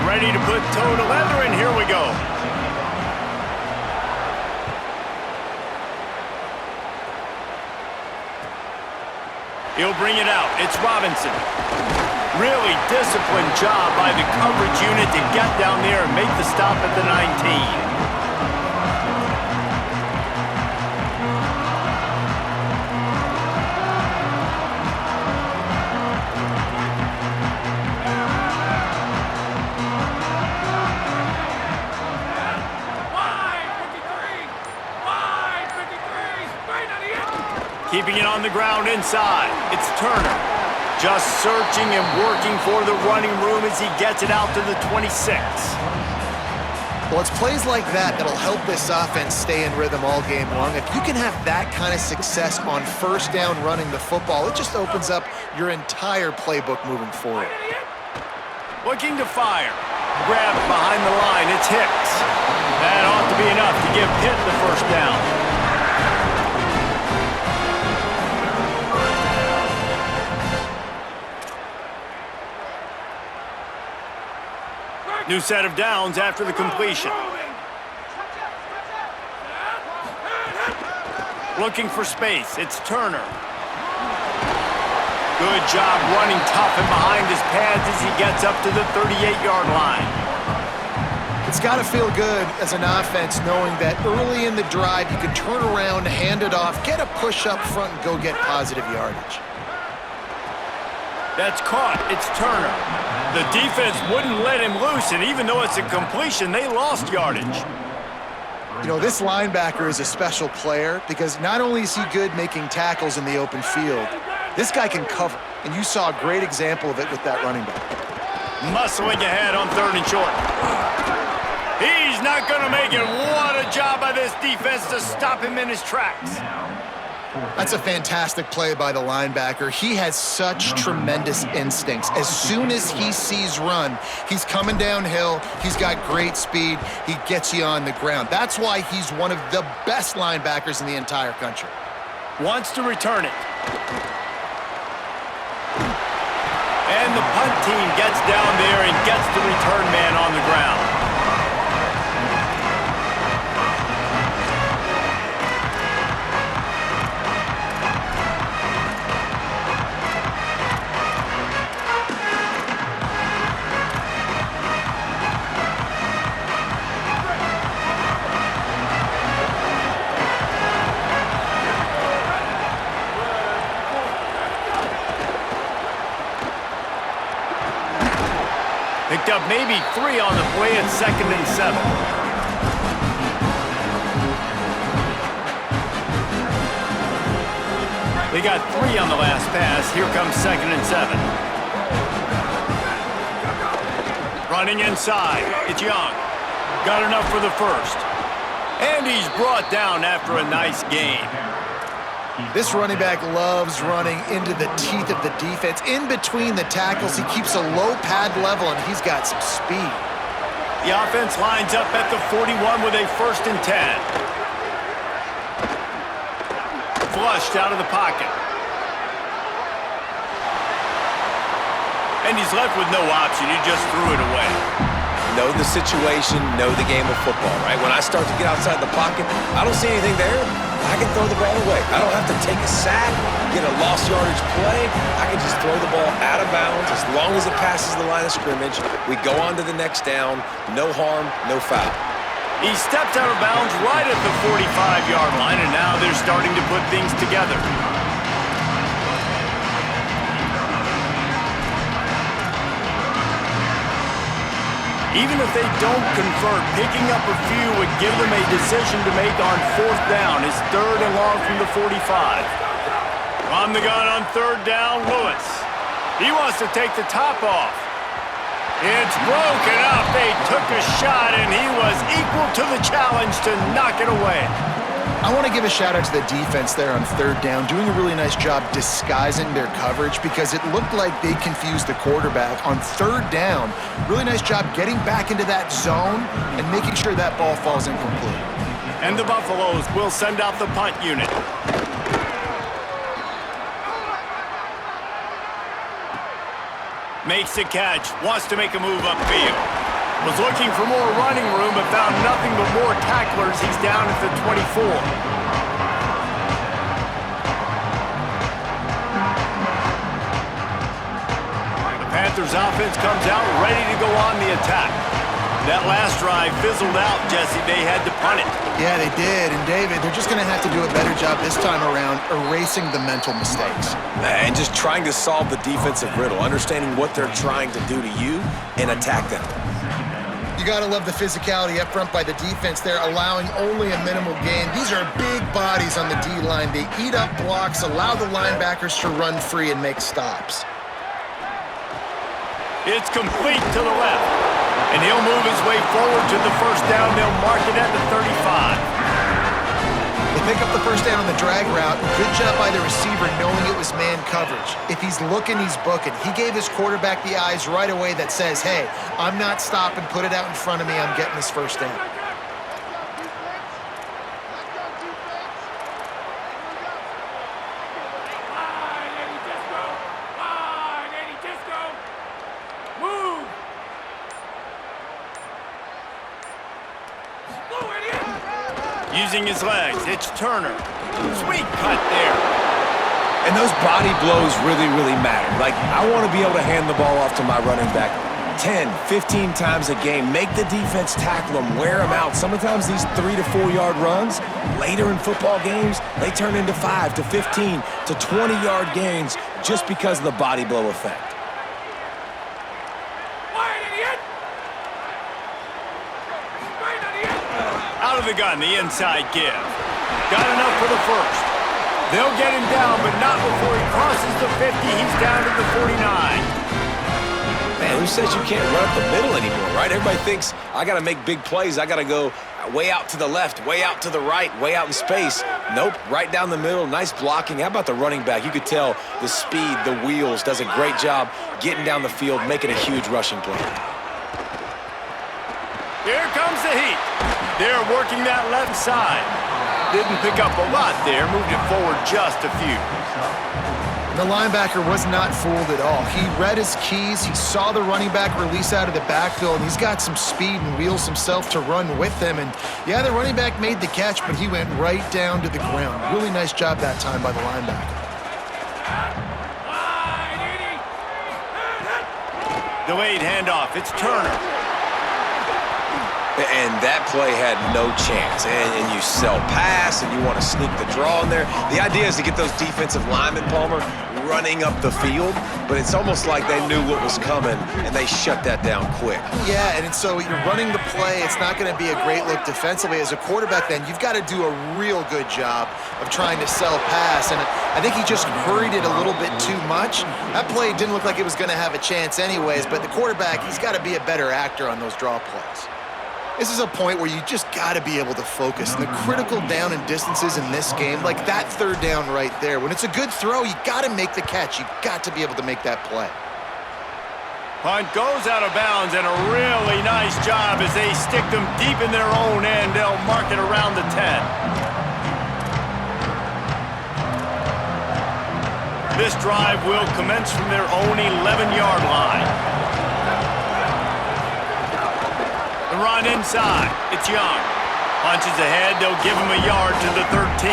ready to put toe to leather, and here we go. He'll bring it out. It's Robinson. Really disciplined job by the coverage unit to get down there and make the stop at the 19. Keeping it on the ground inside. It's Turner. Just searching and working for the running room as he gets it out to the 26. Well, it's plays like that that'll help this offense stay in rhythm all game long. If you can have that kind of success on first down running the football, it just opens up your entire playbook moving forward. Looking to fire. Grab behind the line. It's Hicks. That ought to be enough to give Pitt the first down. New set of downs after the completion. Looking for space. It's Turner. Good job running tough and behind his pads as he gets up to the 38-yard line. It's got to feel good as an offense knowing that early in the drive you can turn around, hand it off, get a push up front, and go get positive yardage. That's caught. It's Turner. The defense wouldn't let him loose, and even though it's a completion, they lost yardage. You know, this linebacker is a special player because not only is he good making tackles in the open field, this guy can cover, and you saw a great example of it with that running back. Muscling ahead on 3rd and short. He's not going to make it. What a job by this defense to stop him in his tracks. That's a fantastic play by the linebacker. He has such tremendous instincts. As soon as he sees run, he's coming downhill. He's got great speed. He gets you on the ground. That's why he's one of the best linebackers in the entire country. Wants to return it. And the punt team gets down there and gets the return man on the ground. Picked up maybe 3 on the play at 2nd and 7. They got 3 on the last pass. Here comes 2nd and 7. Running inside. It's Young. Got enough for the first. And he's brought down after a nice gain. This running back loves running into the teeth of the defense. In between the tackles, he keeps a low pad level, and he's got some speed. The offense lines up at the 41 with a 1st and 10. Flushed out of the pocket. And he's left with no option. He just threw it away. Know the situation, know the game of football, right? When I start to get outside the pocket, I don't see anything there. I can throw the ball away. I don't have to take a sack, get a lost yardage play. I can just throw the ball out of bounds as long as it passes the line of scrimmage. We go on to the next down. No harm, no foul. He stepped out of bounds right at the 45-yard line, and now they're starting to put things together. Even if they don't convert, picking up a few would give them a decision to make on 4th down. It's 3rd and long from the 45. On the gun on 3rd down, Lewis. He wants to take the top off. It's broken up. They took a shot, and he was equal to the challenge to knock it away. I want to give a shout out to the defense there on 3rd down, doing a really nice job disguising their coverage because it looked like they confused the quarterback on 3rd down. Really nice job getting back into that zone and making sure that ball falls incomplete. And the Buffaloes will send out the punt unit. Makes the catch, wants to make a move upfield. Was looking for more running room, but found nothing but more tacklers. He's down at the 24. The Panthers offense comes out ready to go on the attack. That last drive fizzled out, Jesse. They had to punt it. Yeah, they did. And, David, they're just going to have to do a better job this time around erasing the mental mistakes. And just trying to solve the defensive riddle, understanding what they're trying to do to you and attack them. You got to love the physicality up front by the defense. They're allowing only a minimal gain. These are big bodies on the D-line. They eat up blocks, allow the linebackers to run free and make stops. It's complete to the left. And he'll move his way forward to the first down. They'll mark it at the 35. They pick up the first down on the drag route. Good job by the receiver knowing it was man coverage. If he's looking, he's booking. He gave his quarterback the eyes right away that says, hey, I'm not stopping. Put it out in front of me. I'm getting this first down. Using his legs, it's Turner. Sweet cut there. And those body blows really, really matter. Like, I want to be able to hand the ball off to my running back 10, 15 times a game. Make the defense tackle them, wear them out. Sometimes these 3 to 4 yard runs, later in football games, they turn into 5 to 15 to 20 yard gains just because of the body blow effect. Out of the gun, the inside give. Got enough for the first. They'll get him down, but not before he crosses the 50. He's down to the 49. Man, who says you can't run up the middle anymore, right? Everybody thinks, I got to make big plays. I got to go way out to the left, way out to the right, way out in space. Nope, right down the middle. Nice blocking. How about the running back? You could tell the speed, the wheels, does a great job getting down the field, making a huge rushing play. Here comes the heat. They're working that left side. Didn't pick up a lot there. Moved it forward just a few. The linebacker was not fooled at all. He read his keys. He saw the running back release out of the backfield, and he's got some speed and wheels himself to run with him. And, yeah, the running back made the catch, but he went right down to the ground. Really nice job that time by the linebacker. Delayed handoff. It's Turner. And that play had no chance. And you sell pass, and you want to sneak the draw in there. The idea is to get those defensive linemen, Palmer, running up the field, but it's almost like they knew what was coming, and they shut that down quick. Yeah, and so you're running the play. It's not going to be a great look defensively. As a quarterback, then, you've got to do a real good job of trying to sell pass, and I think he just hurried it a little bit too much. That play didn't look like it was going to have a chance anyways, but the quarterback, he's got to be a better actor on those draw plays. This is a point where you just got to be able to focus. And the critical down and distances in this game, like that third down right there, when it's a good throw, you got to make the catch. You got to be able to make that play. Punt goes out of bounds, and a really nice job as they stick them deep in their own end. They'll mark it around the 10. This drive will commence from their own 11-yard line. Run inside. It's Young. Punches ahead. They'll give him a yard to the 13.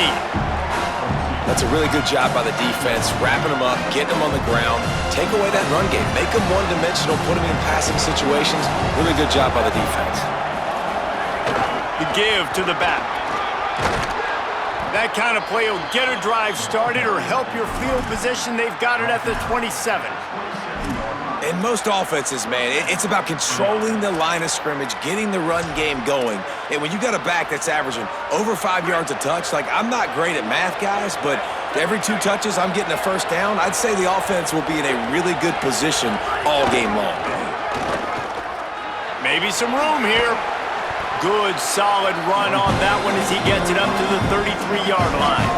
That's a really good job by the defense, wrapping them up, getting them on the ground, take away that run game, make them one-dimensional, put them in passing situations. Really good job by the defense. The give to the back. That kind of play will get a drive started or help your field position. They've got it at the 27. In most offenses, man, it's about controlling the line of scrimmage, getting the run game going. And when you got a back that's averaging over 5 yards a touch, like, I'm not great at math, guys, but every 2 touches I'm getting a first down, I'd say the offense will be in a really good position all game long. Maybe some room here. Good, solid run on that one as he gets it up to the 33-yard line.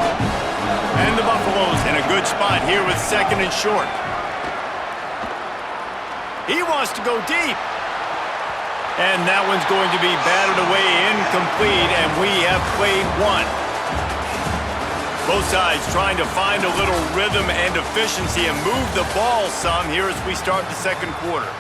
And the Buffaloes in a good spot here with second and short. He wants to go deep. And that one's going to be batted away incomplete, and we have played one. Both sides trying to find a little rhythm and efficiency and move the ball some here as we start the second quarter.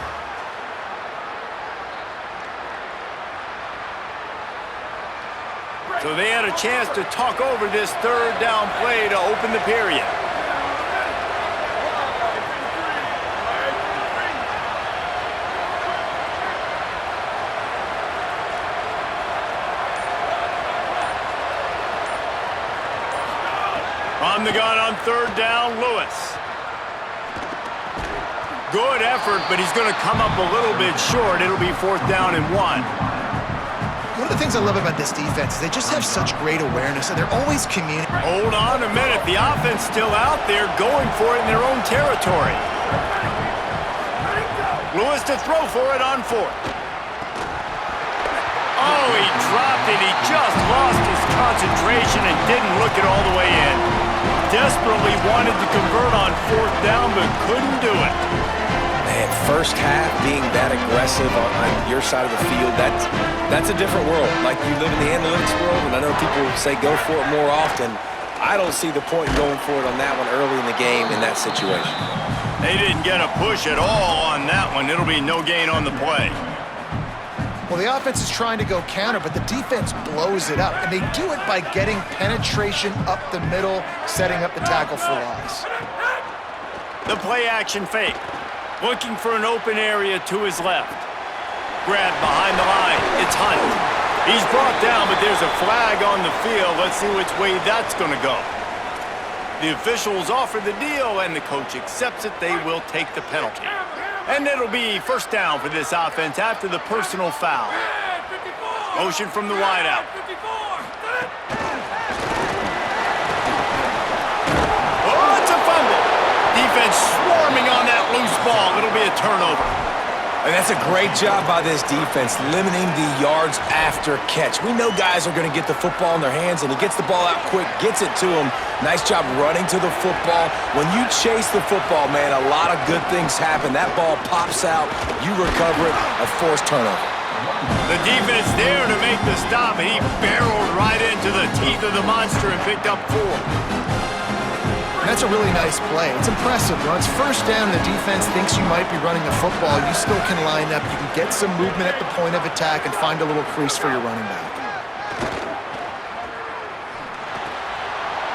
So they had a chance to talk over this third down play to open the period. On the gun on third down, Lewis. Good effort, but he's going to come up a little bit short. It'll be 4th down and 1. One of the things I love about this defense is they just have such great awareness, and they're always communicating. Hold on a minute. The offense still out there going for it in their own territory. Lewis to throw for it on 4th. Oh, he dropped it. He just lost his concentration and didn't look it all the way in. Desperately wanted to convert on 4th down, but couldn't do it. Man, first half being that aggressive on your side of the field, that's a different world. Like, you live in the analytics world, and I know people say go for it more often. I don't see the point in going for it on that one early in the game in that situation. They didn't get a push at all on that one. It'll be no gain on the play. Well, the offense is trying to go counter, but the defense blows it up, and they do it by getting penetration up the middle, setting up the tackle for loss. The play action fake. Looking for an open area to his left. Grab behind the line. It's Hunt. He's brought down, but there's a flag on the field. Let's see which way that's going to go. The officials offer the deal, and the coach accepts it. They will take the penalty. And it'll be 1st down for this offense after the personal foul. Motion from the wideout. Oh, it's a fumble. Defense swarming on that loose ball. It'll be a turnover. And that's a great job by this defense, limiting the yards after catch. We know guys are going to get the football in their hands, and he gets the ball out quick, gets it to him. Nice job running to the football. When you chase the football, man, a lot of good things happen. That ball pops out, you recover it, a forced turnover. The defense there to make the stop, and he barreled right into the teeth of the monster and picked up 4. That's a really nice play. It's impressive. When it's 1st down, the defense thinks you might be running the football. You still can line up. You can get some movement at the point of attack and find a little crease for your running back.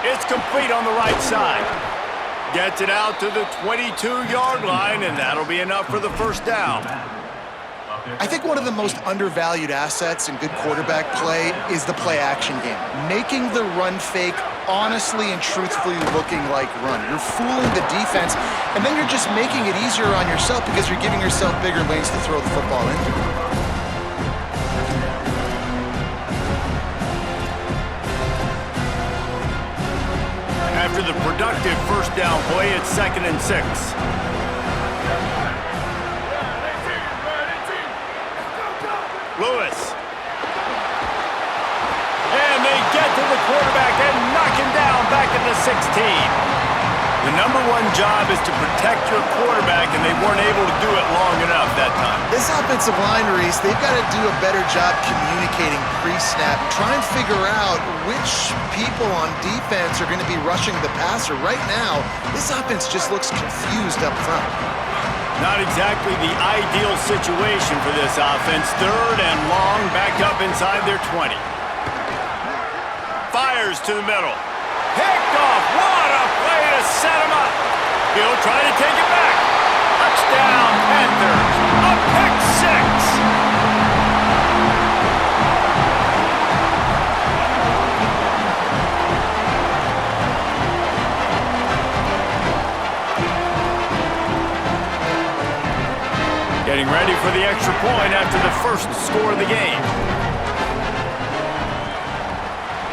It's complete on the right side. Gets it out to the 22-yard line, and that'll be enough for the 1st down. I think one of the most undervalued assets in good quarterback play is the play-action game. Making the run fake honestly and truthfully looking like run. You're fooling the defense, and then you're just making it easier on yourself because you're giving yourself bigger lanes to throw the football into. After the productive 1st down play, it's 2nd and 6. Lewis. And they get to the quarterback and knock him down back at the 16. The number one job is to protect your quarterback, and they weren't able to do it long enough that time. This offensive line, Reese, they've got to do a better job communicating pre-snap. Try and figure out which people on defense are going to be rushing the passer. Right now, this offense just looks confused up front. Not exactly the ideal situation for this offense. 3rd and long, back up inside their 20. Fires to the middle. Picked off. What a play to set him up. He'll try to take it back. Touchdown, Panthers. A pick 6. Getting ready for the extra point after the 1st score of the game.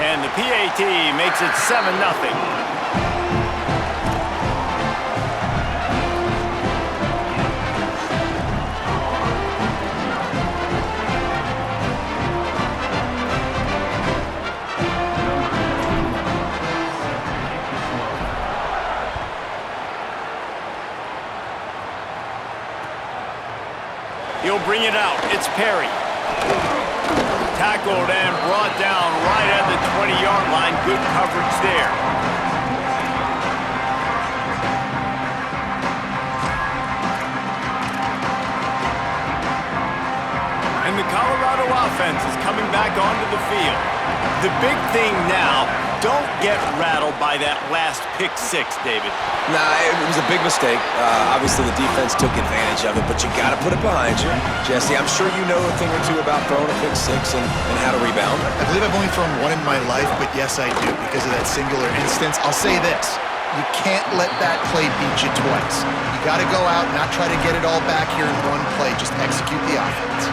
And the PAT makes it 7-0. He'll bring it out. It's Perry. Tackled and brought down right at the 20-yard line. Good coverage there. And the Colorado offense is coming back onto the field. The big thing now, don't get rattled by that last pick six, David. Nah, it was a big mistake. Obviously, the defense took advantage of it, but you got to put it behind you. Jesse, I'm sure you know a thing or two about throwing a pick six and how to rebound. I believe I've only thrown one in my life, but yes, I do, because of that singular instance. I'll say this. You can't let that play beat you twice. You got to go out and not try to get it all back here in one play. Just execute the offense.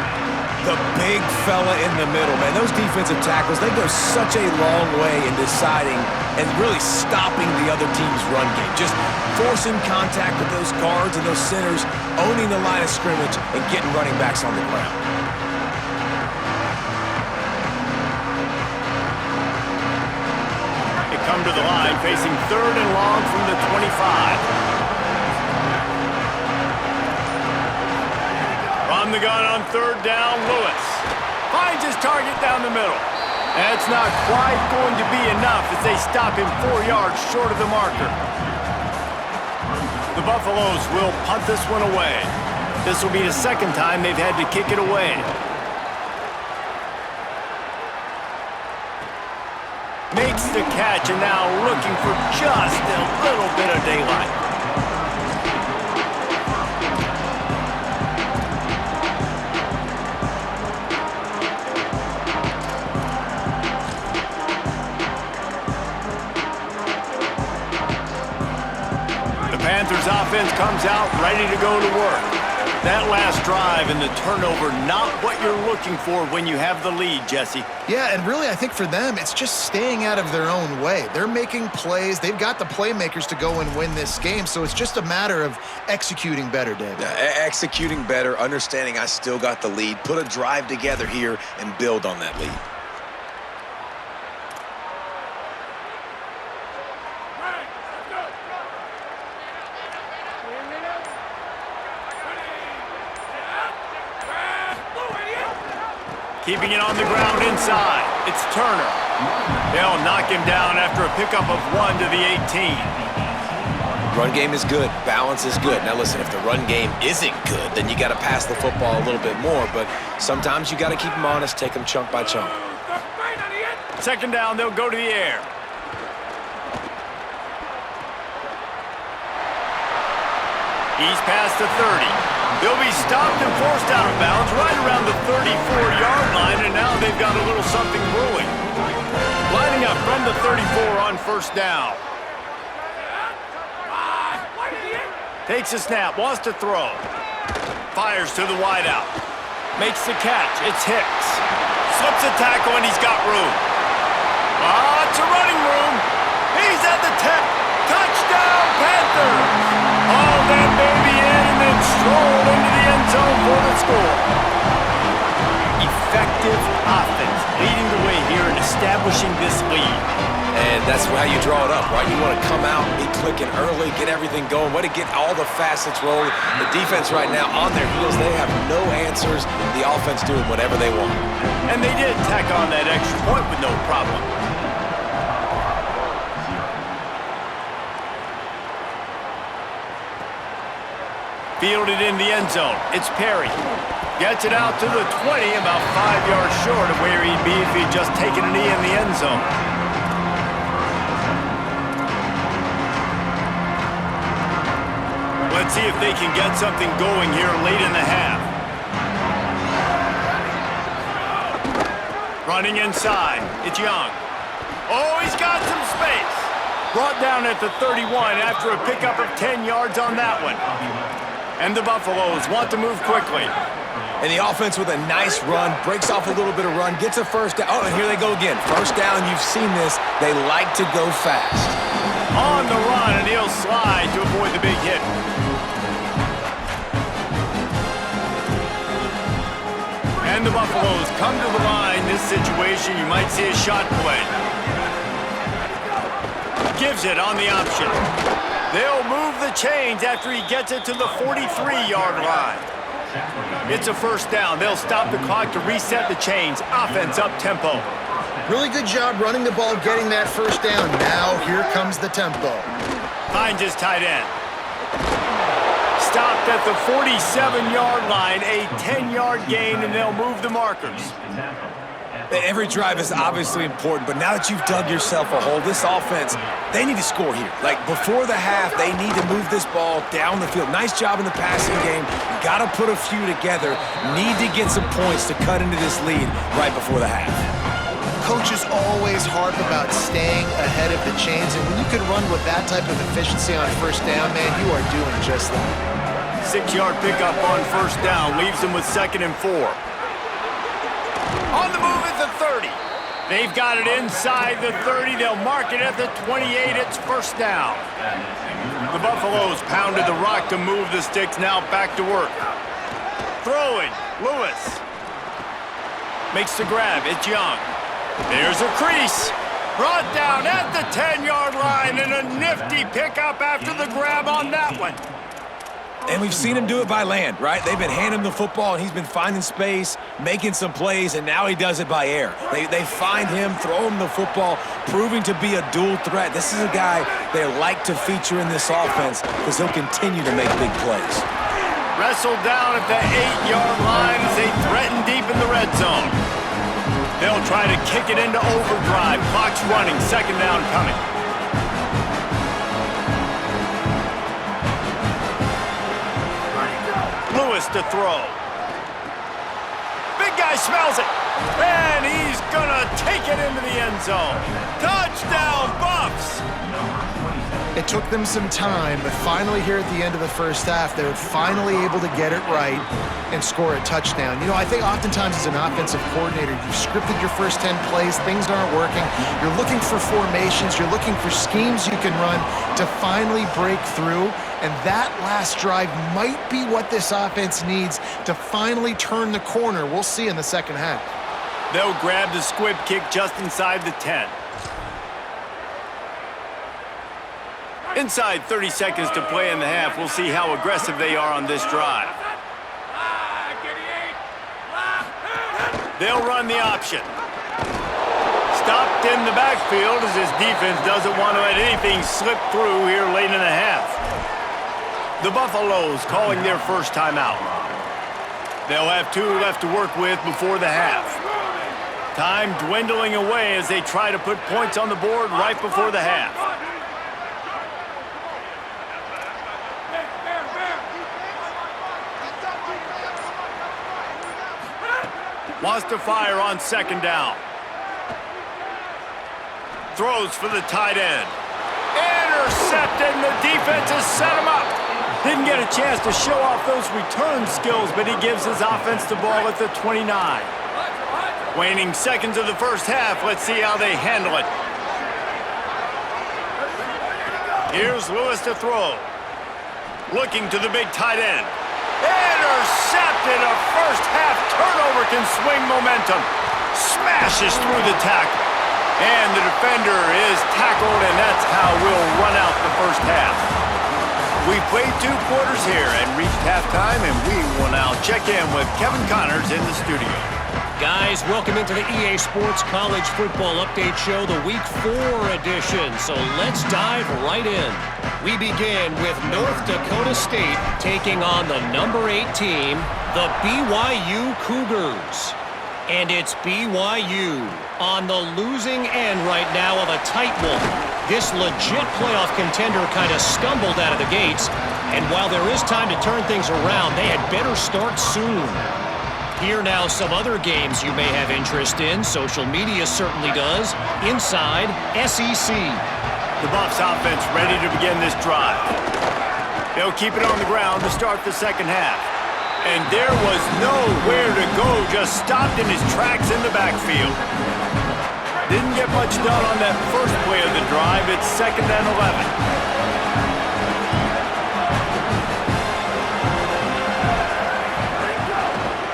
The big fella in the middle, man. Those defensive tackles, they go such a long way in deciding and really stopping the other team's run game. Just forcing contact with those guards and those centers, owning the line of scrimmage, and getting running backs on the ground. They come to the line, facing 3rd and long from the 25. On the gun on 3rd down, Lewis finds his target down the middle. That's not quite going to be enough as they stop him 4 yards short of the marker. The Buffaloes will punt this one away. This will be the second time they've had to kick it away. Makes the catch and now looking for just a little bit of daylight. Panthers offense comes out ready to go to work. That last drive and the turnover, not what you're looking for when you have the lead, Jesse. Yeah, and really I think for them, it's just staying out of their own way. They're making plays. They've got the playmakers to go and win this game, so it's just a matter of executing better, David. Executing better, understanding I still got the lead, put a drive together here and build on that lead. Keeping it on the ground inside. It's Turner. They'll knock him down after a pickup of 1 to the 18. Run game is good. Balance is good. Now listen, if the run game isn't good, then you got to pass the football a little bit more. But sometimes you got to keep them honest, take them chunk by chunk. 2nd down, they'll go to the air. He's past the 30. They'll be stopped and forced out of bounds right around the 34-yard line, and now they've got a little something brewing. Lining up from the 34 on 1st down. Takes a snap, wants to throw. Fires to the wideout. Makes the catch, it's Hicks. Slips a tackle and he's got room. It's a running room. He's at the 10. Touchdown, Panthers! All that baby in and then stroll into the end zone for the score. Effective offense leading the way here and establishing this lead. And that's how you draw it up, right? You want to come out, be clicking early, get everything going, way to get all the facets rolling. The defense right now on their heels, they have no answers. The offense doing whatever they want. And they did tack on that extra point with no problem. Fielded in the end zone. It's Perry. Gets it out to the 20, about 5 yards short of where he'd be if he'd just taken a knee in the end zone. Let's see if they can get something going here late in the half. Running inside. It's Young. Oh, he's got some space. Brought down at the 31 after a pickup of 10 yards on that one. And the Buffaloes want to move quickly. And the offense with a nice run, breaks off a little bit of run, gets a 1st down. Oh, and here they go again. 1st down, you've seen this. They like to go fast. On the run, and he'll slide to avoid the big hit. And the Buffaloes come to the line. This situation, you might see a shot play. Gives it on the option. They'll move the chains after he gets it to the 43-yard line. It's a 1st down. They'll stop the clock to reset the chains. Offense up tempo. Really good job running the ball, getting that 1st down. Now here comes the tempo. Finds his tight end. Stopped at the 47-yard line, a 10-yard gain, and they'll move the markers. Every drive is obviously important, but now that you've dug yourself a hole, this offense, they need to score here. Like, before the half, they need to move this ball down the field. Nice job in the passing game. Got to put a few together. Need to get some points to cut into this lead right before the half. Coaches always harp about staying ahead of the chains, and when you can run with that type of efficiency on first down, man, you are doing just that. 6-yard pickup on first down leaves them with 2nd and 4. On the move at the 30. They've got it inside the 30. They'll mark it at the 28. It's first down. The Buffaloes pounded the rock to move the sticks. Now back to work. Throwing. Lewis. Makes the grab. It's Young. There's a crease. Brought down at the 10-yard line, and a nifty pickup after the grab on that one. And we've seen him do it by land, right? They've been handing him the football, and he's been finding space, making some plays, and now he does it by air. They find him, throw him the football, proving to be a dual threat. This is a guy they like to feature in this offense because he'll continue to make big plays. Wrestled down at the 8-yard line as they threaten deep in the red zone. They'll try to kick it into overdrive. Clock's running. 2nd down coming. Lewis to throw. Big guy smells it. And he's going to take it into the end zone. Touchdown, Buffs! It took them some time, but finally here at the end of the first half, they were finally able to get it right and score a touchdown. You know, I think oftentimes as an offensive coordinator, you've scripted your first 10 plays, things aren't working. You're looking for formations, you're looking for schemes you can run to finally break through, and that last drive might be what this offense needs to finally turn the corner. We'll see in the second half. They'll grab the squib kick just inside the 10. Inside 30 seconds to play in the half. We'll see how aggressive they are on this drive. They'll run the option. Stopped in the backfield as his defense doesn't want to let anything slip through here late in the half. The Buffaloes calling their first timeout. They'll have 2 left to work with before the half. Time dwindling away as they try to put points on the board right before the half. Wants to fire on 2nd down. Throws for the tight end. Intercepted, and the defense has set him up. Didn't get a chance to show off those return skills, but he gives his offense the ball at the 29. Waning seconds of the first half. Let's see how they handle it. Here's Lewis to throw. Looking to the big tight end. Intercepted. A first half turnover can swing momentum. Smashes through the tackle. And the defender is tackled, and that's how we'll run out the first half. We played 2 quarters here and reached halftime, and we will now check in with Kevin Connors in the studio. Guys, welcome into the EA Sports College Football Update Show, the Week 4 edition. So let's dive right in. We begin with North Dakota State taking on the number 8 team, the BYU Cougars. And it's BYU on the losing end right now of a tight one. This legit playoff contender kind of stumbled out of the gates. And while there is time to turn things around, they had better start soon. Here now some other games you may have interest in. Social media certainly does. Inside SEC. The Buffs offense ready to begin this drive. They'll keep it on the ground to start the second half. And there was nowhere to go, just stopped in his tracks in the backfield. Didn't get much done on that first play of the drive. It's 2nd and 11.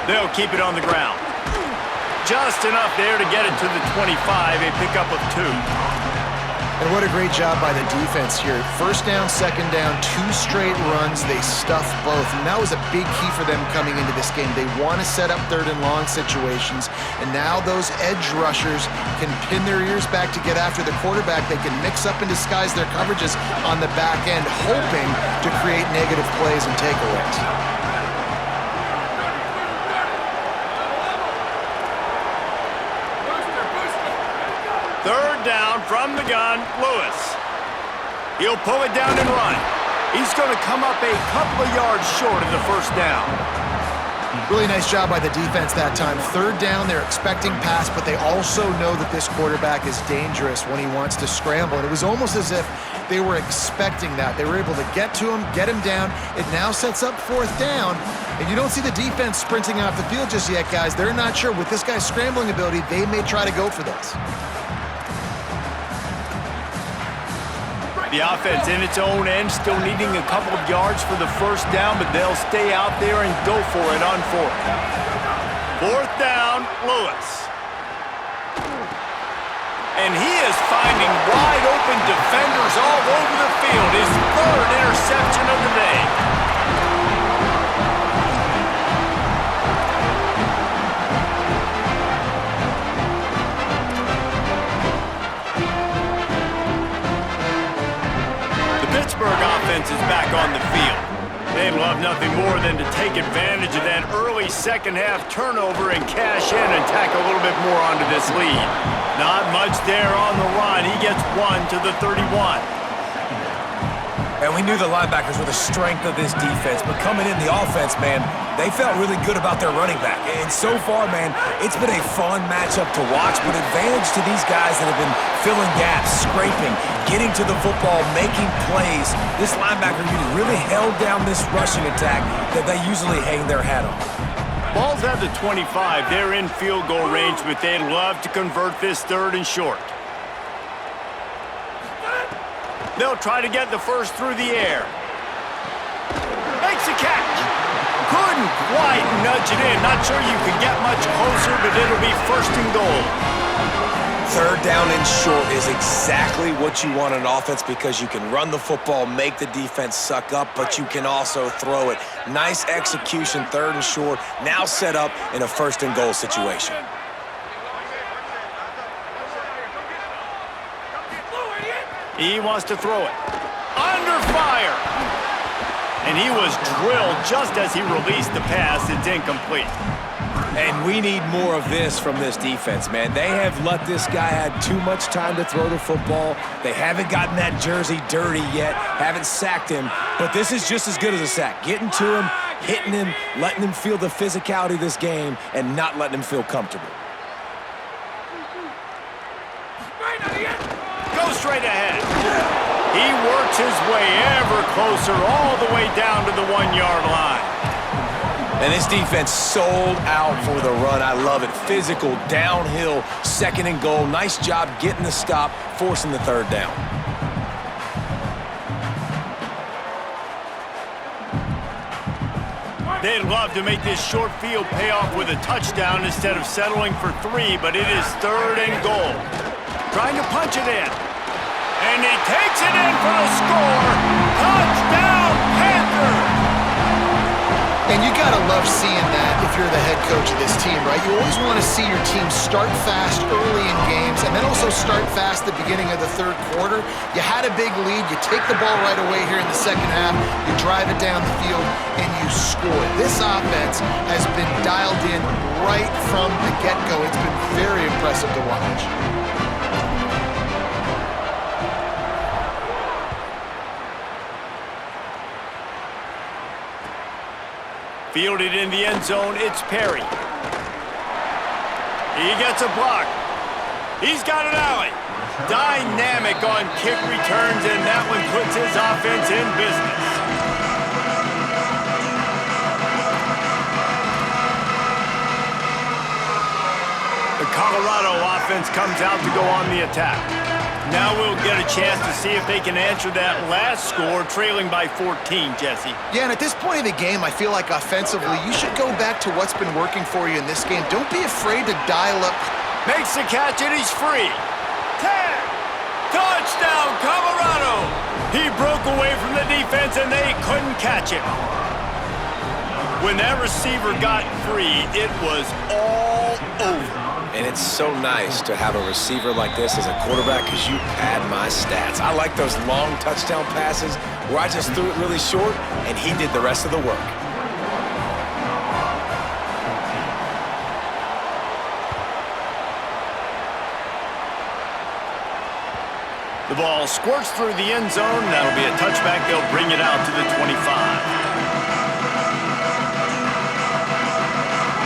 They'll keep it on the ground. Just enough there to get it to the 25, a pickup of 2. And what a great job by the defense here. First down, second down, 2 straight runs. They stuffed both. And that was a big key for them coming into this game. They want to set up 3rd and long situations. And now those edge rushers can pin their ears back to get after the quarterback. They can mix up and disguise their coverages on the back end, hoping to create negative plays and takeaways. down from the gun, Lewis. He'll pull it down and run. He's going to come up a couple of yards short of the first down. Really nice job by the defense that time. Third down, they're expecting pass, but they also know that this quarterback is dangerous when he wants to scramble. And it was almost as if they were expecting that. They were able to get to him, get him down. It now sets up fourth down. And you don't see the defense sprinting off the field just yet, guys. They're not sure. With this guy's scrambling ability, they may try to go for this. The offense in its own end, still needing a couple of yards for the first down, but they'll stay out there and go for it on fourth. Fourth down, Lewis. And he is finding wide open defenders all over the field. His third interception of the day. Pittsburgh offense is back on the field. They'd love nothing more than to take advantage of that early second-half turnover and cash in and tack a little bit more onto this lead. Not much there on the run. He gets one to the 31. And we knew the linebackers were the strength of this defense, but coming in the offense, man, they felt really good about their running back. And so far, man, it's been a fun matchup to watch, but advantage to these guys that have been filling gaps, scraping, getting to the football, making plays. This linebacker unit really held down this rushing attack that they usually hang their hat on. Ball's at the 25. They're in field goal range, but they'd love to convert this third and short. They'll try to get the first through the air. Makes a catch. Couldn't quite nudge it in. Not sure you could get much closer, but it'll be first and goal. Third down and short is exactly what you want in an offense because you can run the football, make the defense suck up, but you can also throw it. Nice execution, third and short, now set up in a first and goal situation. He wants to throw it. Under fire. And he was drilled just as he released the pass. It's incomplete. And we need more of this from this defense, man. They have let this guy have too much time to throw the football. They haven't gotten that jersey dirty yet, haven't sacked him, but this is just as good as a sack. Getting to him, hitting him, letting him feel the physicality of this game, and not letting him feel comfortable. Go straight ahead. He works his way ever closer all the way down to the 1 yard line. And this defense sold out for the run. I love it. Physical, downhill, second and goal. Nice job getting the stop, forcing the third down. They'd love to make this short field pay off with a touchdown instead of settling for 3, but it is third and goal. Trying to punch it in. And he takes it in for the score. Touchdown, Panthers! And you gotta love seeing that if you're the head coach of this team, right? You always want to see your team start fast early in games and then also start fast at the beginning of the third quarter. You had a big lead, you take the ball right away here in the second half, you drive it down the field, and you score. This offense has been dialed in right from the get-go. It's been very impressive to watch. Fielded in the end zone, it's Perry. He gets a block. He's got an alley. Dynamic on kick returns, and that one puts his offense in business. The Colorado offense comes out to go on the attack. Now we'll get a chance to see if they can answer that last score, trailing by 14, Jesse. Yeah, and at this point in the game, I feel like offensively, you should go back to what's been working for you in this game. Don't be afraid to dial up. Makes the catch, and he's free. 10. Touchdown, Colorado! He broke away from the defense, and they couldn't catch him. When that receiver got free, it was all over. And it's so nice to have a receiver like this as a quarterback because you pad my stats. I like those long touchdown passes where I just threw it really short and he did the rest of the work. The ball squirts through the end zone. That'll be a touchback. They'll bring it out to the 25.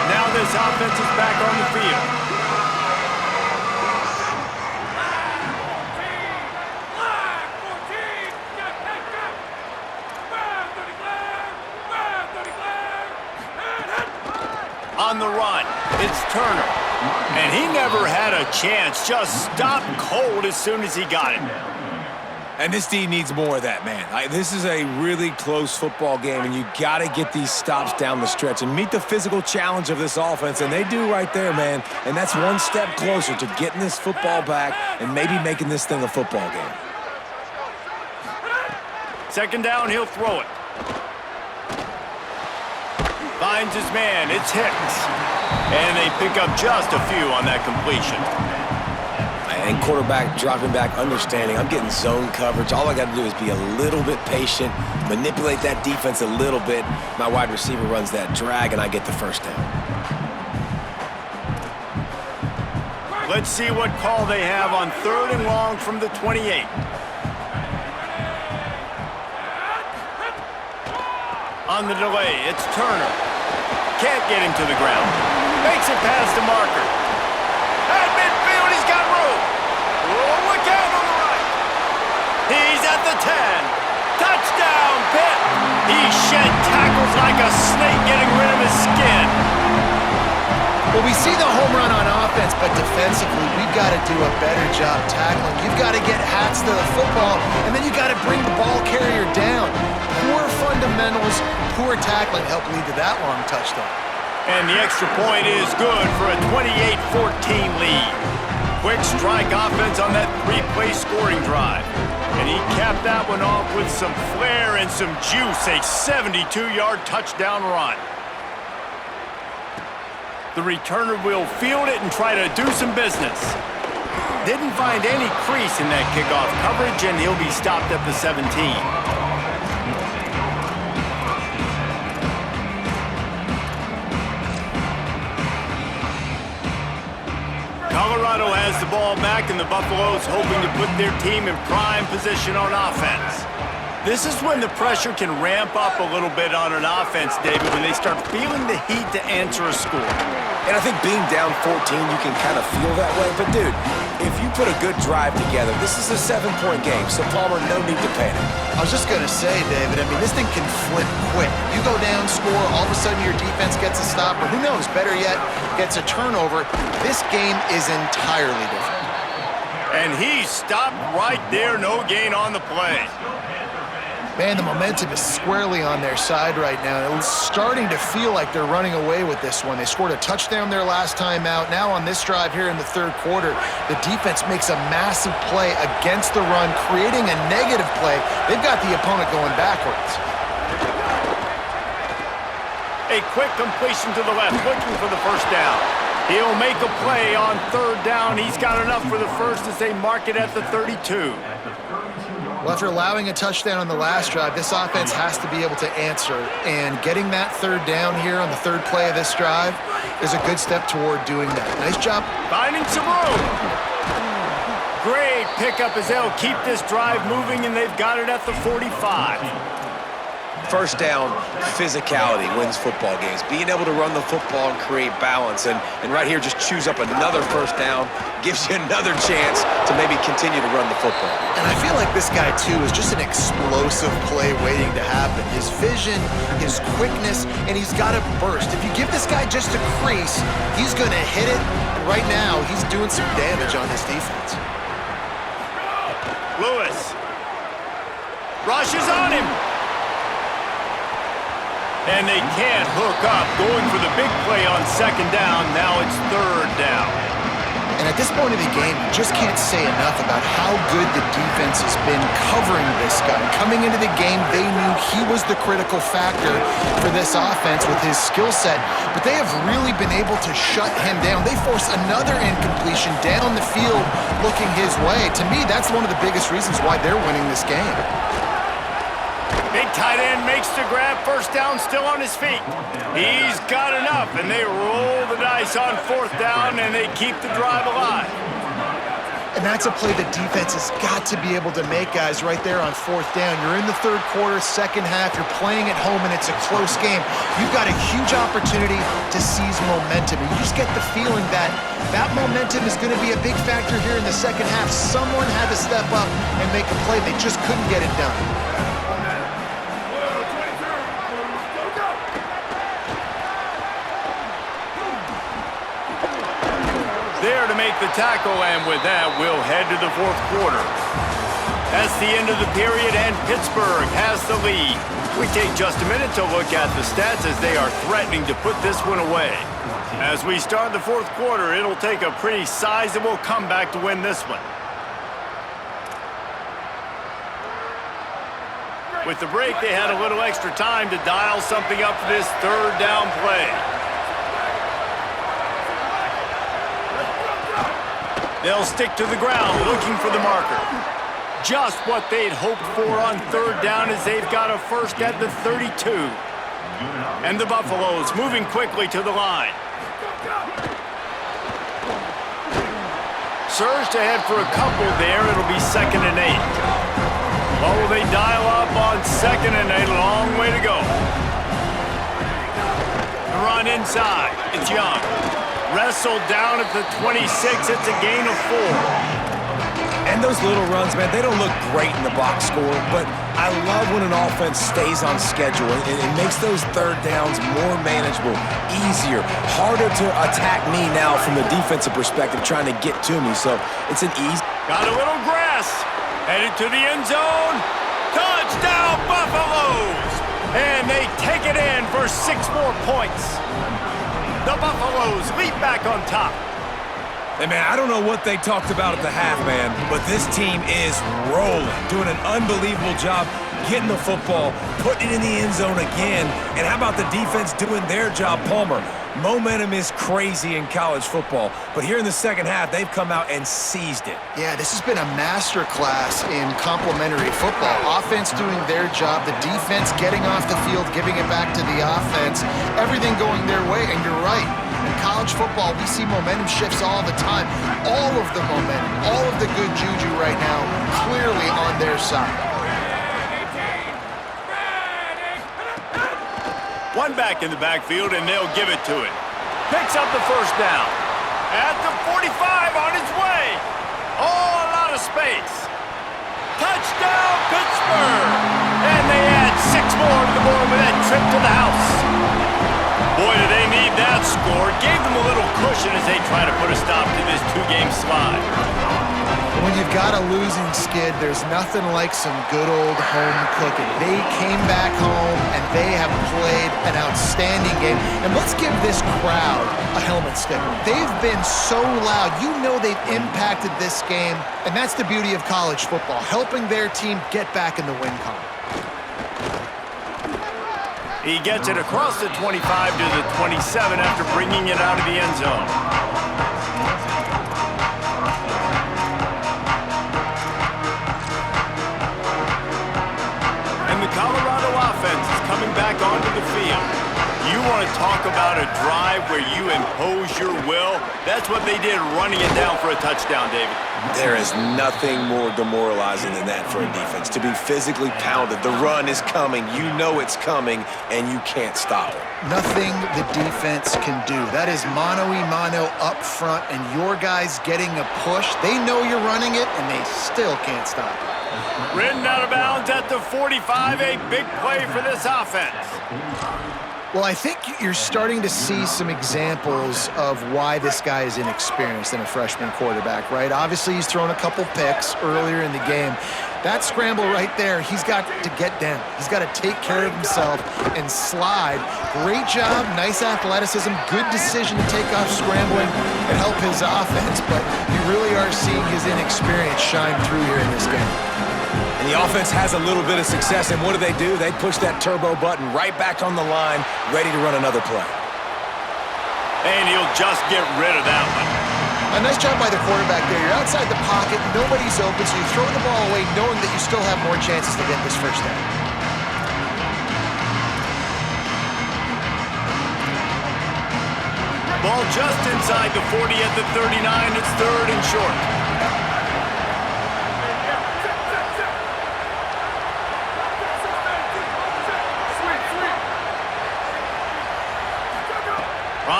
Now this offense is back on the field. On the run, it's Turner. And he never had a chance. Just stopped cold as soon as he got it. And this D needs more of that, man. This is a really close football game, and you got to get these stops down the stretch and meet the physical challenge of this offense, and they do right there, man. And that's one step closer to getting this football back and maybe making this thing a football game. Second down, he'll throw it. Finds his man, it's Hicks. And they pick up just a few on that completion. And quarterback dropping back, understanding I'm getting zone coverage. All I got to do is be a little bit patient, manipulate that defense a little bit. My wide receiver runs that drag, and I get the first down. Let's see what call they have on 3rd and long from the 28. On the delay, it's Turner. Can't get him to the ground. Makes it past the marker. At midfield, he's got room. Oh, look out on the right. He's at the 10. Touchdown, Pitt. He shed tackles like a snake, getting rid of his skin. Well, we see the home run on offense, but defensively, we've got to do a better job tackling. You've got to get hats to the football, and then you've got to bring the ball carrier down. Poor fundamentals, poor tackling help lead to that long touchdown. And the extra point is good for a 28-14 lead. Quick strike offense on that 3-play scoring drive. And he capped that one off with some flair and some juice, a 72-yard touchdown run. The returner will field it and try to do some business. Didn't find any crease in that kickoff coverage, and he'll be stopped at the 17. Colorado has the ball back, and the Buffaloes hoping to put their team in prime position on offense. This is when the pressure can ramp up a little bit on an offense, David, when they start feeling the heat to answer a score. And I think being down 14, you can kind of feel that way. But, dude, if you put a good drive together, this is a 7-point game, so Palmer, no need to panic. I was just going to say, David, I mean, this thing can flip quick. You go down, score, all of a sudden your defense gets a stop, or who knows, better yet, gets a turnover. This game is entirely different. And he stopped right there, no gain on the play. Man, the momentum is squarely on their side right now. It's starting to feel like they're running away with this one. They scored a touchdown their last time out. Now on this drive here in the 3rd quarter, the defense makes a massive play against the run, creating a negative play. They've got the opponent going backwards. A quick completion to the left, looking for the first down. He'll make a play on 3rd down. He's got enough for the first as they mark it at the 32. Well, after allowing a touchdown on the last drive, this offense has to be able to answer. And getting that 3rd down here on the 3rd play of this drive is a good step toward doing that. Nice job. Finding some room. Great pickup as they'll keep this drive moving, and they've got it at the 45. First down, physicality wins football games. Being able to run the football and create balance. And right here, just choose up another first down, gives you another chance to maybe continue to run the football. And I feel like this guy, too, is just an explosive play waiting to happen. His vision, his quickness, and he's got a burst. If you give this guy just a crease, he's going to hit it. And right now, he's doing some damage on this defense. Lewis rushes on him. And they can't hook up, going for the big play on 2nd down. Now it's 3rd down. And at this point of the game, you just can't say enough about how good the defense has been covering this guy. Coming into the game, they knew he was the critical factor for this offense with his skill set, but they have really been able to shut him down. They force another incompletion down the field looking his way. To me, that's one of the biggest reasons why they're winning this game. Big tight end makes the grab, 1st down, still on his feet. He's got enough, and they roll the dice on 4th down, and they keep the drive alive. And that's a play the defense has got to be able to make, guys, right there on fourth down. You're in the third quarter, second half. You're playing at home, and it's a close game. You've got a huge opportunity to seize momentum. And you just get the feeling that that momentum is going to be a big factor here in the second half. Someone had to step up and make a play. They just couldn't get it done. There to make the tackle, and with that, we'll head to the fourth quarter. That's the end of the period, and Pittsburgh has the lead. We take just a minute to look at the stats as they are threatening to put this one away. As we start the fourth quarter, it'll take a pretty sizable comeback to win this one. With the break, they had a little extra time to dial something up for this third down play. They'll stick to the ground, looking for the marker. Just what they'd hoped for on third down as they've got a first at the 32. And the Buffaloes moving quickly to the line. Surge to head for a couple there. It'll be 2nd and 8. Oh, will they dial up on 2nd and 8? Long way to go. The run inside. It's Young. Wrestled down at the 26. It's a gain of 4. And those little runs, man, they don't look great in the box score, but I love when an offense stays on schedule. It makes those third downs more manageable, easier, harder to attack me now from the defensive perspective trying to get to me. So it's an easy. Got a little grass. Headed to the end zone. Touchdown, Buffaloes! And they take it in for 6 more points. The Buffaloes leap back on top. Hey, man, I don't know what they talked about at the half, man, but this team is rolling, doing an unbelievable job getting the football, putting it in the end zone again. And how about the defense doing their job, Palmer? Momentum is crazy in college football, but here in the second half, they've come out and seized it. Yeah, this has been a masterclass in complementary football. Offense doing their job, the defense getting off the field, giving it back to the offense, everything going their way, and you're right. In college football, we see momentum shifts all the time. All of the momentum, all of the good juju right now, clearly on their side. One back in the backfield, and they'll give it to it. Picks up the first down. At the 45, on his way. Oh, a lot of space. Touchdown, Pittsburgh! And they add 6 more to the board with that trip to the house. Boy, do they need that score. Gave them a little cushion as they try to put a stop to this 2-game slide. When you've got a losing skid, there's nothing like some good old home cooking. They came back home, and they have played an outstanding game. And let's give this crowd a helmet sticker. They've been so loud. You know they've impacted this game, and that's the beauty of college football, helping their team get back in the win column. He gets it across the 25 to the 27 after bringing it out of the end zone. And the Colorado offense is coming back onto the field. You want to talk about a drive where you impose your will? That's what they did, running it down for a touchdown, David. There is nothing more demoralizing than that for a defense, to be physically pounded. The run is coming, you know it's coming, and you can't stop it. Nothing the defense can do. That is mano-a-mano up front, and your guys getting a push. They know you're running it, and they still can't stop it. Ridden out of bounds at the 45, a big play for this offense. Well, I think you're starting to see some examples of why this guy is inexperienced in a freshman quarterback, right? Obviously, he's thrown a couple picks earlier in the game. That scramble right there, he's got to get down. He's got to take care of himself and slide. Great job, nice athleticism, good decision to take off scrambling and help his offense, but you really are seeing his inexperience shine through here in this game. And the offense has a little bit of success, and what do? They push that turbo button right back on the line, ready to run another play. And he'll just get rid of that one. A nice job by the quarterback there. You're outside the pocket, nobody's open, so you throw the ball away knowing that you still have more chances to get this first down. Ball just inside the 40 at the 39. It's 3rd and short.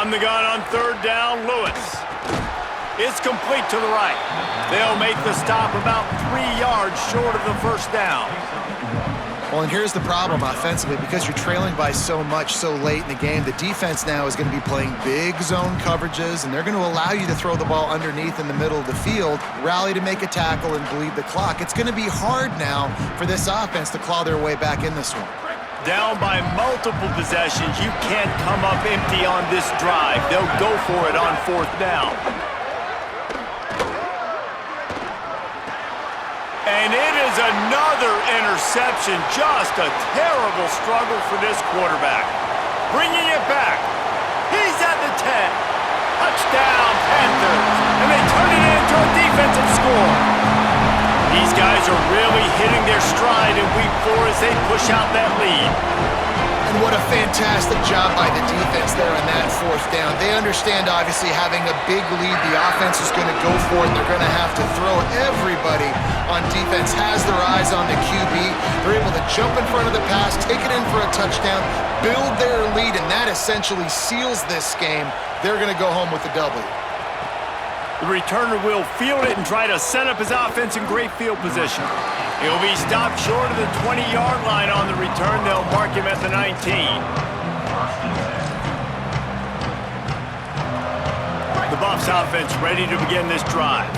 From the gun on third down, Lewis. It's complete to the right. They'll make the stop about 3 yards short of the first down. Well, and here's the problem offensively. Because you're trailing by so much so late in the game, the defense now is going to be playing big zone coverages, and they're going to allow you to throw the ball underneath in the middle of the field, rally to make a tackle, and bleed the clock. It's going to be hard now for this offense to claw their way back in this one. Down by multiple possessions, you can't come up empty on this drive. They'll go for it on fourth down. And it is another interception. Just a terrible struggle for this quarterback. Bringing it back. He's at the 10. Touchdown, Panthers. And they turn it into a defensive score. These guys are really hitting their stride in week 4 as they push out that lead. And what a fantastic job by the defense there on that fourth down. They understand, obviously, having a big lead. The offense is going to go for it. They're going to have to throw. Everybody on defense has their eyes on the QB. They're able to jump in front of the pass, take it in for a touchdown, build their lead, and that essentially seals this game. They're going to go home with the W. The returner will field it and try to set up his offense in great field position. He'll be stopped short of the 20-yard line on the return. They'll mark him at the 19. The Buffs offense ready to begin this drive.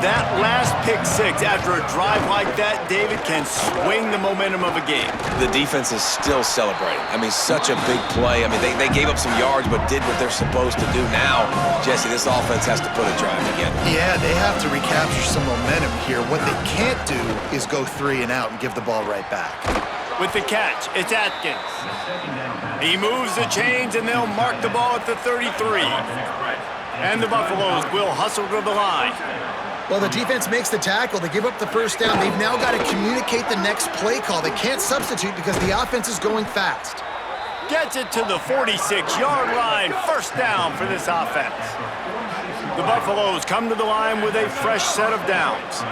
That last pick six after a drive like that, David, can swing the momentum of a game. The defense is still celebrating. I mean, such a big play. I mean, they gave up some yards but did what they're supposed to do. Now, Jesse, this offense has to put a drive together. Yeah, they have to recapture some momentum here. What they can't do is go 3 and out and give the ball right back. With the catch, it's Atkins. He moves the chains, and they'll mark the ball at the 33. And the Buffaloes will hustle to the line. Well, the defense makes the tackle. They give up the first down. They've now got to communicate the next play call. They can't substitute because the offense is going fast. Gets it to the 46-yard line. First down for this offense. The Buffaloes come to the line with a fresh set of downs.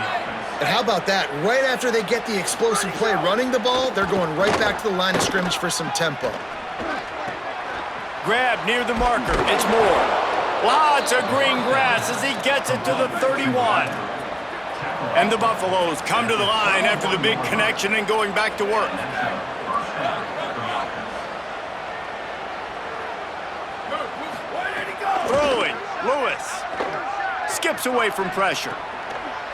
And how about that? Right after they get the explosive play running the ball, they're going right back to the line of scrimmage for some tempo. Grab near the marker. It's Moore. Lots of green grass as he gets it to the 31. And the Buffaloes come to the line after the big connection and going back to work. Throwing, Lewis. Skips away from pressure.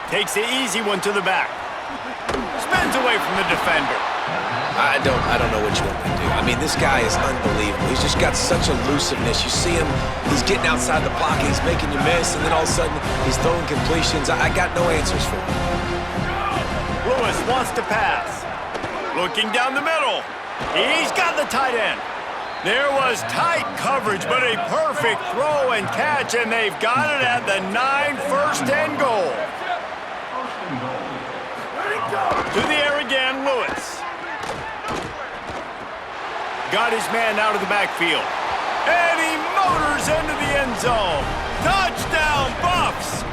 Takes the easy one to the back. Spins away from the defender. I don't know what you want me to do. I mean, this guy is unbelievable. He's just got such elusiveness. You see him, he's getting outside the pocket, he's making you miss, and then all of a sudden, he's throwing completions. I got no answers for him. Lewis wants to pass. Looking down the middle. He's got the tight end. There was tight coverage, but a perfect throw and catch, and they've got it at the 9, first and goal. To the air again, Lewis. Got his man out of the backfield. And he motors into the end zone. Touchdown, Buffs!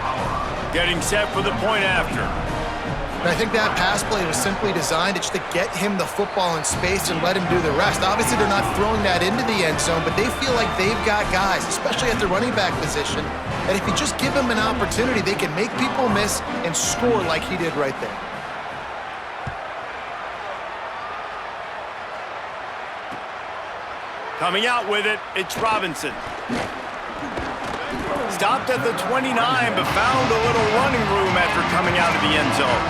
Getting set for the point after. And I think that pass play was simply designed just to get him the football in space and let him do the rest. Obviously, they're not throwing that into the end zone, but they feel like they've got guys, especially at the running back position, that if you just give them an opportunity, they can make people miss and score like he did right there. Coming out with it, it's Robinson. Stopped at the 29, but found a little running room after coming out of the end zone.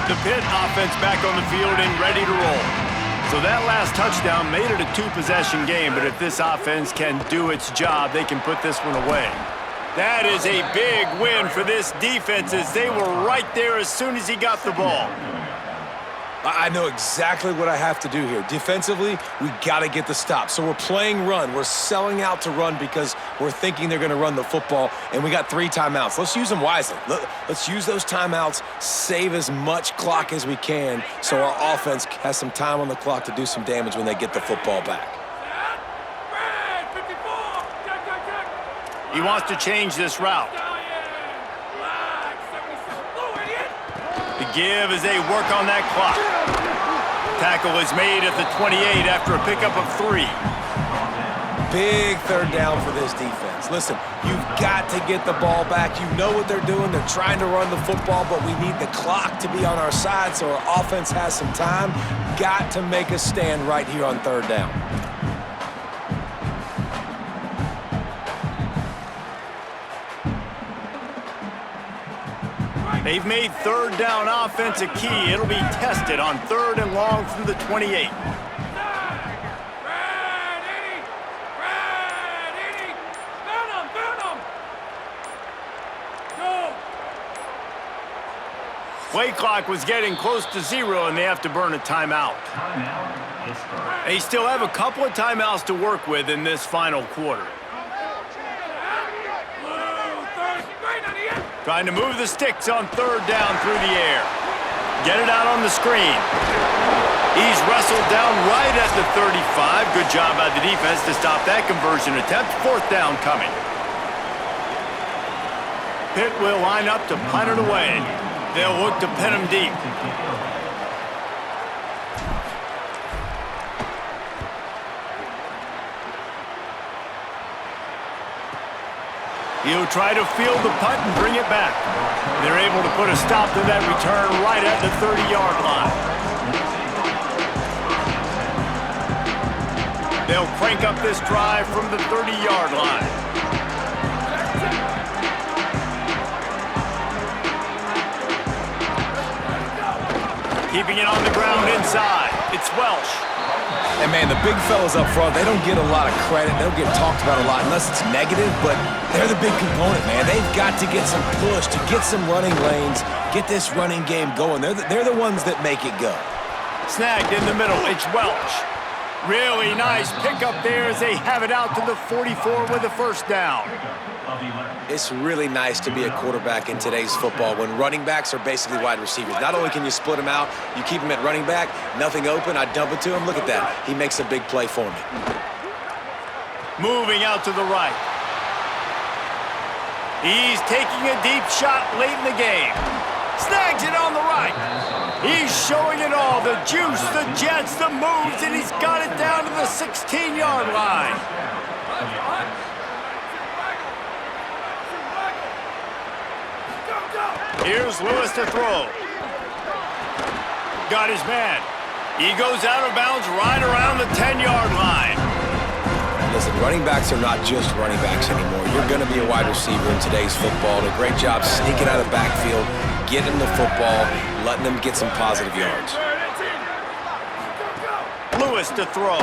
The Pitt offense back on the field and ready to roll. So that last touchdown made it a 2-possession game, but if this offense can do its job, they can put this one away. That is a big win for this defense as they were right there as soon as he got the ball. I know exactly what I have to do here. Defensively, we got to get the stop. So we're playing run. We're selling out to run because we're thinking they're going to run the football, and we got 3 timeouts. Let's use them wisely. Let's use those timeouts, save as much clock as we can so our offense has some time on the clock to do some damage when they get the football back. He wants to change this route. The give as they work on that clock. Tackle is made at the 28 after a pickup of 3. Big third down for this defense. Listen, you've got to get the ball back. You know what they're doing. They're trying to run the football, but we need the clock to be on our side so our offense has some time. Got to make a stand right here on third down. They've made third down offense a key. It'll be tested on 3rd and long from the 28. Play clock was getting close to 0, and they have to burn a timeout. They still have a couple of timeouts to work with in this final quarter. Trying to move the sticks on 3rd down through the air. Get it out on the screen. He's wrestled down right at the 35. Good job by the defense to stop that conversion attempt. 4th down coming. Pitt will line up to punt it away. They'll look to pin him deep. He'll try to field the punt and bring it back. They're able to put a stop to that return right at the 30-yard line. They'll crank up this drive from the 30-yard line. Keeping it on the ground inside. It's Welsh. And, man, the big fellas up front, they don't get a lot of credit. They don't get talked about a lot unless it's negative, but they're the big component, man. They've got to get some push, to get some running lanes, get this running game going. They're the ones that make it go. Snagged in the middle. It's Welch. Really nice pickup there as they have it out to the 44 with a 1st down. It's really nice to be a quarterback in today's football when running backs are basically wide receivers. Not only can you split them out, you keep them at running back, nothing open, I dump it to him. Look at that. He makes a big play for me. Moving out to the right. He's taking a deep shot late in the game. Snags it on the right. He's showing it all. The juice, the jets, the moves, and he's got it down to the 16-yard line. Here's Lewis to throw. Got his man. He goes out of bounds right around the 10-yard line. Listen, running backs are not just running backs anymore. You're going to be a wide receiver in today's football. And a great job sneaking out of the backfield, getting the football, letting them get some positive yards. Lewis to throw.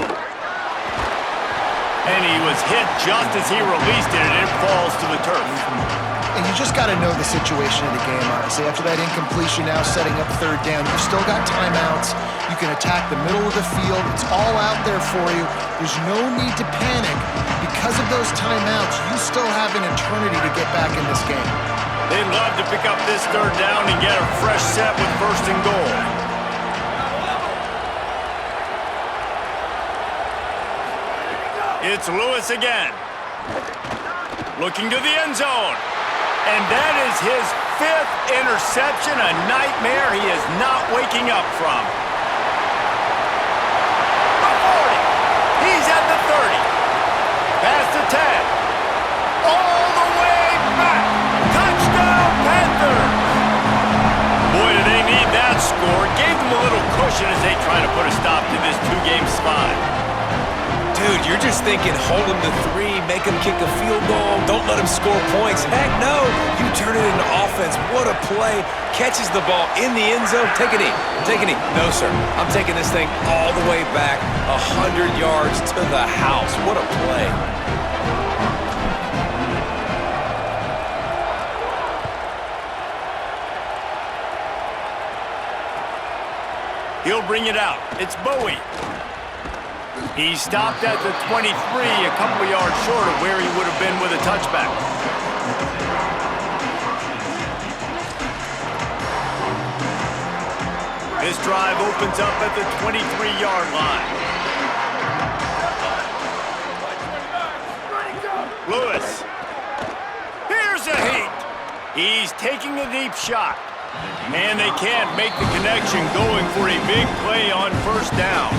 And he was hit just as he released it, and it falls to the turf. And you just got to know the situation of the game, honestly. After that incompletion, now setting up 3rd down, you've still got timeouts. You can attack the middle of the field. It's all out there for you. There's no need to panic. Because of those timeouts, you still have an eternity to get back in this game. They'd love to pick up this 3rd down and get a fresh set with 1st and goal. It's Lewis again. Looking to the end zone. And that is his 5th interception, a nightmare he is not waking up from. The 40. He's at the 30. Past the 10. All the way back. Touchdown, Panthers. Boy, do they need that score. Gave them a little cushion as they try to put a stop to this 2-game slide. Dude, you're just thinking, hold him to 3, make him kick a field goal, don't let him score points. Heck no, you turn it into offense. What a play. Catches the ball in the end zone. Take a knee. Take a knee. No, sir. I'm taking this thing all the way back 100 yards to the house. What a play. He'll bring it out. It's Bowie. He stopped at the 23, a couple of yards short of where he would have been with a touchback. This drive opens up at the 23-yard line. Lewis. Here's a heat. He's taking a deep shot. And they can't make the connection going for a big play on first down.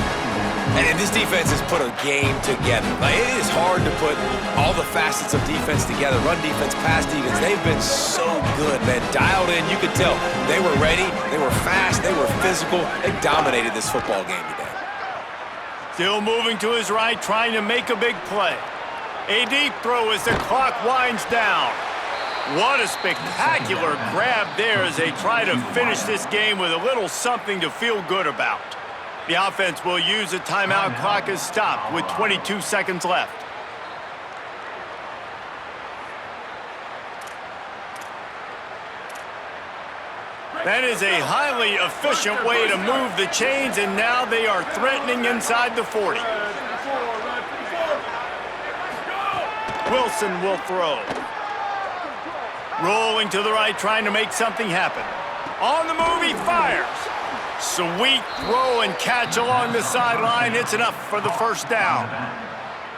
And this defense has put a game together. Like, it is hard to put all the facets of defense together. Run defense, pass defense. They've been so good, man. Dialed in. You could tell they were ready. They were fast. They were physical. They dominated this football game today. Still moving to his right, trying to make a big play. A deep throw as the clock winds down. What a spectacular grab there as they try to finish this game with a little something to feel good about. The offense will use a timeout. Clock is stopped with 22 seconds left. That is a highly efficient way to move the chains, and now they are threatening inside the 40. Wilson will throw. Rolling to the right, trying to make something happen. On the move, he fires. Sweet throw and catch along the sideline. It's enough for the first down.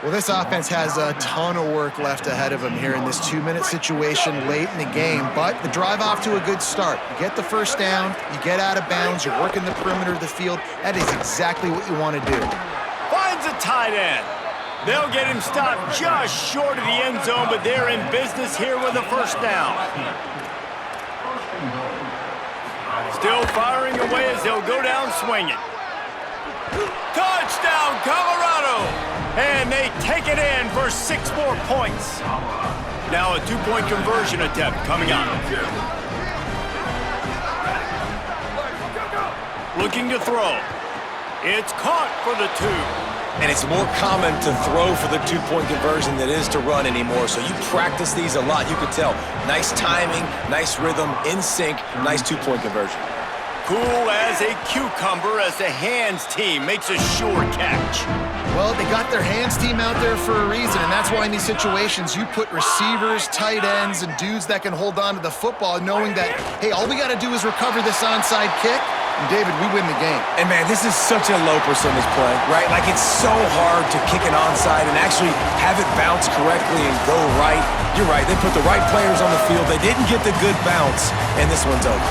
Well, this offense has a ton of work left ahead of them here in this 2-minute situation late in the game, but the drive off to a good start. You get the first down, you get out of bounds, you're working the perimeter of the field. That is exactly what you want to do. Finds a tight end. They'll get him stopped just short of the end zone, but they're in business here with a first down. Still firing away as they'll go down swinging. Touchdown, Colorado! And they take it in for 6 more points. Now a 2-point conversion attempt coming up. Looking to throw. It's caught for the 2. And it's more common to throw for the 2-point conversion than it is to run anymore. So you practice these a lot. You could tell. Nice timing, nice rhythm, in sync, nice 2-point conversion. Cool as a cucumber as the hands team makes a sure catch. Well, they got their hands team out there for a reason, and that's why in these situations you put receivers, tight ends, and dudes that can hold on to the football, knowing that, hey, all we got to do is recover this onside kick, and David, we win the game. And man, this is such a low percentage play, right? Like, it's so hard to kick an onside and actually have it bounce correctly and go right. You're right, they put the right players on the field. They didn't get the good bounce, and this one's over.